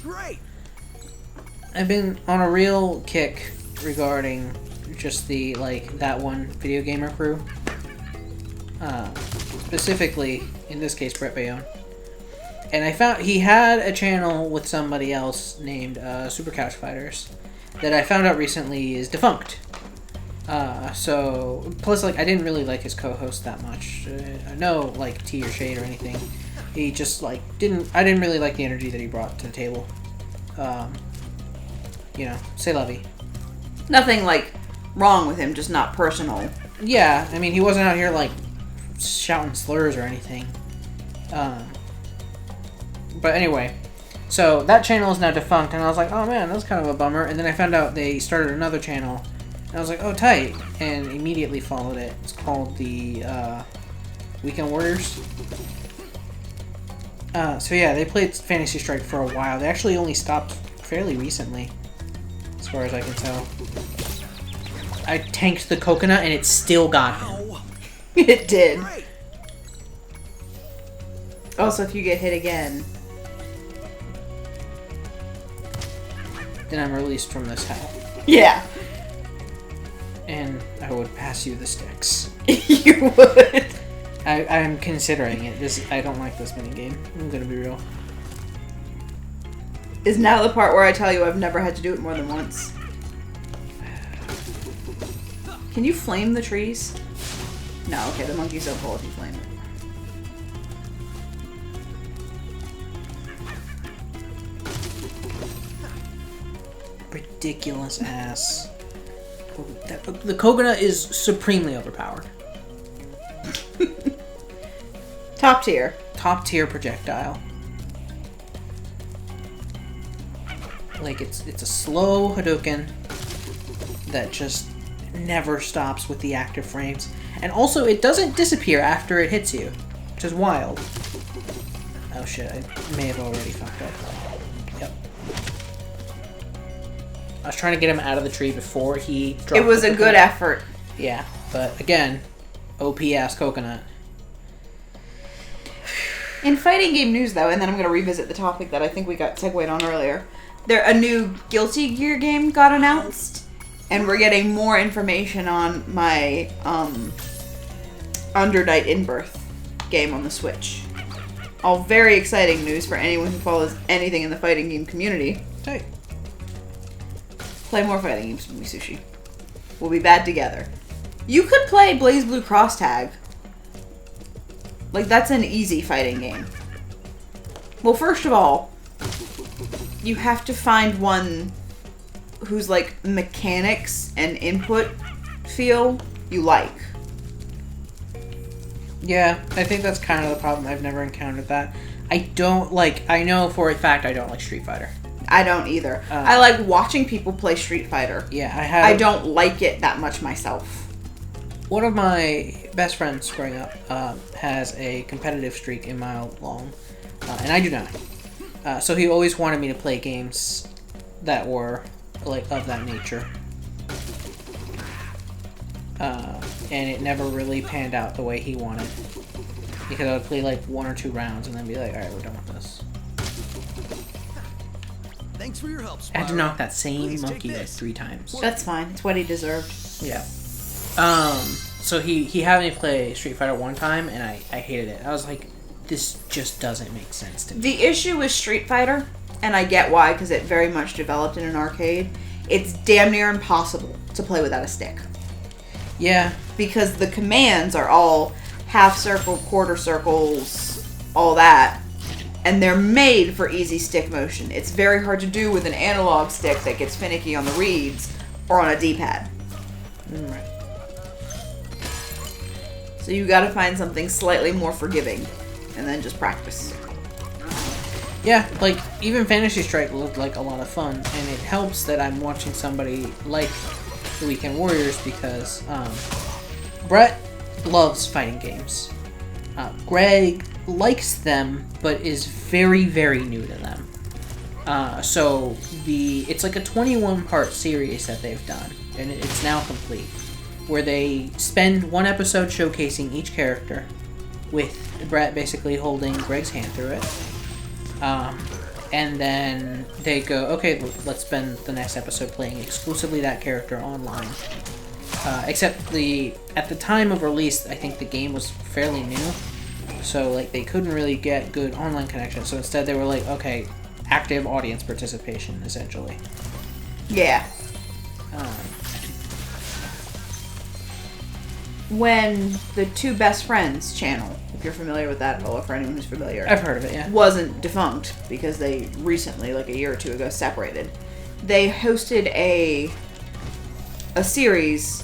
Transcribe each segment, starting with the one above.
Great. I've been on a real kick regarding just the, that one video gamer crew. Specifically, in this case, Brett Bayonne. And I found he had a channel with somebody else named Super Couch Fighters that I found out recently is defunct. Plus, I didn't really like his co-host that much. No, tea or shade or anything. He just, I didn't really like the energy that he brought to the table. C'est la vie. Nothing, wrong with him, just not personal. Yeah, I mean, he wasn't out here, shouting slurs or anything. But anyway, so that channel is now defunct, and I was like, oh man, that's kind of a bummer. And then I found out they started another channel, and I was like, oh, tight, and immediately followed it. It's called the Weekend Warriors. So yeah, they played Fantasy Strike for a while. They actually only stopped fairly recently, as far as I can tell. I tanked the coconut, and it still got him. It did. Also, if you get hit again, then I'm released from this hell. Yeah. And I would pass you the sticks. You would. I'm considering it. I don't like this minigame. I'm gonna be real. Is now the part where I tell you I've never had to do it more than once. Can you flame the trees? No, okay, the monkeys don't pull if you flame it. Ridiculous ass. The coconut is supremely overpowered. Top tier. Top tier projectile. It's a slow Hadouken that just never stops with the active frames. And also, it doesn't disappear after it hits you, which is wild. Oh shit, I may have already fucked up. Yep. I was trying to get him out of the tree before he dropped. It was a good effort. Yeah, but again, OP-ass coconut. In fighting game news, though, and then I'm going to revisit the topic that I think we got segued on earlier, a new Guilty Gear game got announced, and we're getting more information on my Under Night In-Birth game on the Switch. All very exciting news for anyone who follows anything in the fighting game community. Hey. Play more fighting games with me, Sushi. We'll be bad together. You could play BlazBlue Cross Tag. That's an easy fighting game. Well, first of all, you have to find one whose, mechanics and input feel you like. Yeah, I think that's kind of the problem. I've never encountered that. I know for a fact I don't like Street Fighter. I don't either. I like watching people play Street Fighter. Yeah, I don't like it that much myself. One of my best friends growing up has a competitive streak in mile long, and I do not. So he always wanted me to play games that were of that nature. And it never really panned out the way he wanted. Because I would play 1 or 2 rounds and then be like, alright, we're done with this. Thanks for your help, Spyro. I had to knock that same Please monkey take this. 3 times. That's fine. It's what he deserved. Yeah. So he had me play Street Fighter one time, and I hated it. I was like, this just doesn't make sense to me. The issue with Street Fighter, and I get why, because it very much developed in an arcade, it's damn near impossible to play without a stick. Yeah. Because the commands are all half circle, quarter circles, all that. And they're made for easy stick motion. It's very hard to do with an analog stick that gets finicky on the reads or on a D-pad. Right. So you gotta find something slightly more forgiving and then just practice. Yeah, even Fantasy Strike looked like a lot of fun, and it helps that I'm watching somebody like the Weekend Warriors because Brett loves fighting games. Greg likes them, but is very, very new to them. So it's like a 21-part series that they've done, and it's now complete, where they spend one episode showcasing each character, with Brett basically holding Greg's hand through it. and then they go, okay, let's spend the next episode playing exclusively that character online. Except at the time of release, I think the game was fairly new, so like they couldn't really get good online connection. So instead, they were like, okay, active audience participation, essentially. Yeah. When the Two Best Friends channel, if you're familiar with that, or for anyone who's familiar, I've heard of it, yeah. wasn't defunct because they recently, like a year or two ago, separated. They hosted a series.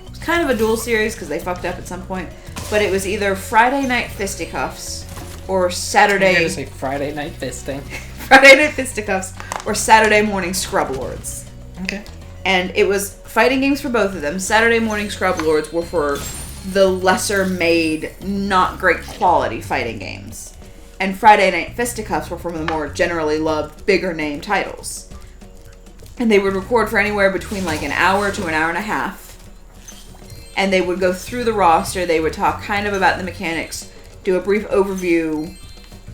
It was kind of a dual series because they fucked up at some point, but it was either Friday Night Fisticuffs or Saturday. You're gonna say Friday Night Fisting. Friday Night Fisticuffs or Saturday Morning Scrub Lords. Okay. And it was fighting games for both of them. Saturday Morning Scrub Lords were for the lesser made, not great quality fighting games. And Friday Night Fisticuffs were for the more generally loved, bigger name titles. And they would record for anywhere between like an hour to an hour and a half. And they would go through the roster, they would talk kind of about the mechanics, do a brief overview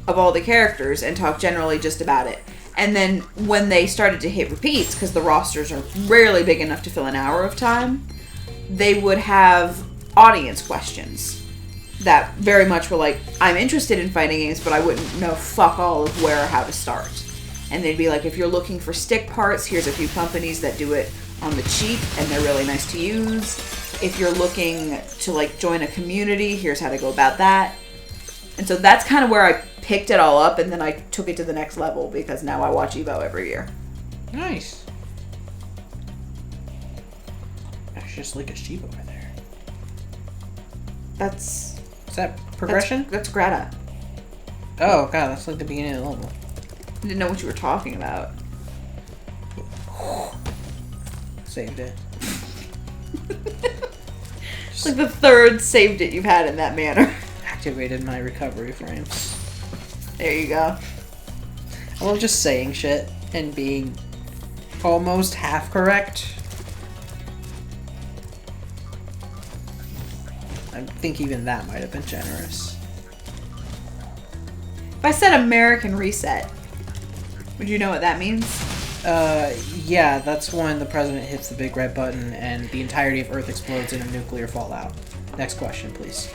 of all the characters, and talk generally just about it. And then when they started to hit repeats, because the rosters are rarely big enough to fill an hour of time, they would have audience questions that very much were like, I'm interested in fighting games, but I wouldn't know fuck all of where or how to start. And they'd be like, if you're looking for stick parts, here's a few companies that do it on the cheap, and they're really nice to use. If you're looking to like join a community, here's how to go about that. And so that's kind of where I picked it all up, and then I took it to the next level because now I watch Evo every year. Nice. There's just like a sheep over there. Is that progression? That's Greta. Oh god, that's like the beginning of the level. I didn't know what you were talking about. Saved it. It's like the third saved it you've had in that manner. Activated my recovery frames. There you go. I love just saying shit and being almost half correct. I think even that might have been generous. If I said American Reset, would you know what that means? Yeah, that's when the president hits the big red button and the entirety of Earth explodes in a nuclear fallout. Next question, please.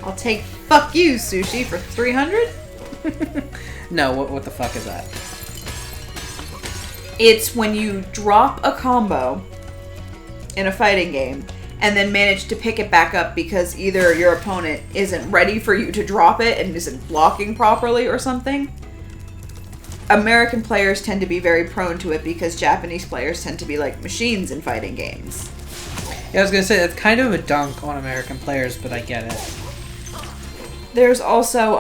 I'll take fuck you, Sushi, for 300? No, what the fuck is that? It's when you drop a combo in a fighting game and then manage to pick it back up because either your opponent isn't ready for you to drop it and isn't blocking properly or something. American players tend to be very prone to it because Japanese players tend to be like machines in fighting games. Yeah, I was gonna say, it's kind of a dunk on American players, but I get it. There's also,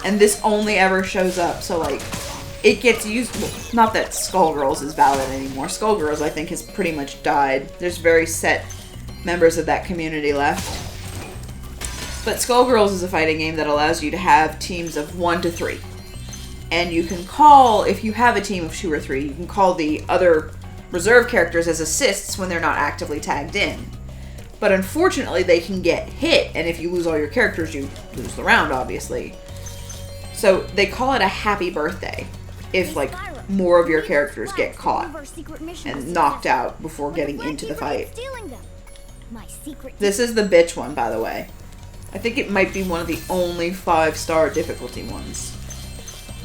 and this only ever shows up, so like, it gets used, well, not that Skullgirls is valid anymore. Skullgirls, I think, has pretty much died. There's very set members of that community left. But Skullgirls is a fighting game that allows you to have teams of 1 to 3. And you can call, if you have a team of 2 or 3, you can call the other reserve characters as assists when they're not actively tagged in. But unfortunately, they can get hit, and if you lose all your characters, you lose the round, obviously. So they call it a happy birthday if, like, more of your characters get caught and knocked out before getting into the fight. This is the bitch one, by the way. I think it might be one of the only 5-star difficulty ones.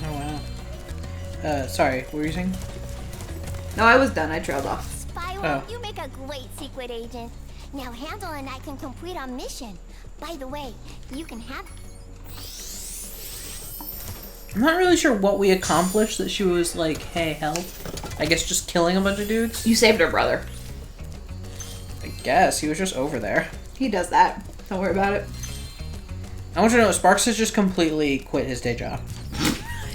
Oh, wow. Sorry, what were you saying? No, I was done. I trailed off. Spyro, you make a great secret agent. Now Handel and I can complete our mission. By the way, you can have... I'm not really sure what we accomplished that she was like, hey, help. I guess just killing a bunch of dudes? You saved her brother. I guess. He was just over there. He does that. Don't worry about it. I want you to know, Sparks has just completely quit his day job.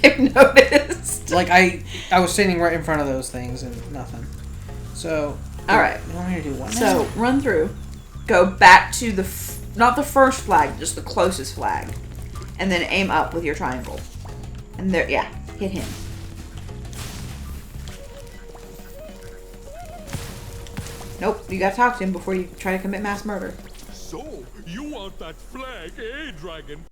I've noticed. Like, I was standing right in front of those things and nothing. So... Alright. You want me to do what now? So, run through. Go back to the... not the first flag, just the closest flag. And then aim up with your triangle. And there... yeah. Hit him. Nope. You gotta talk to him before you try to commit mass murder. So, you want that flag, eh, Dragon?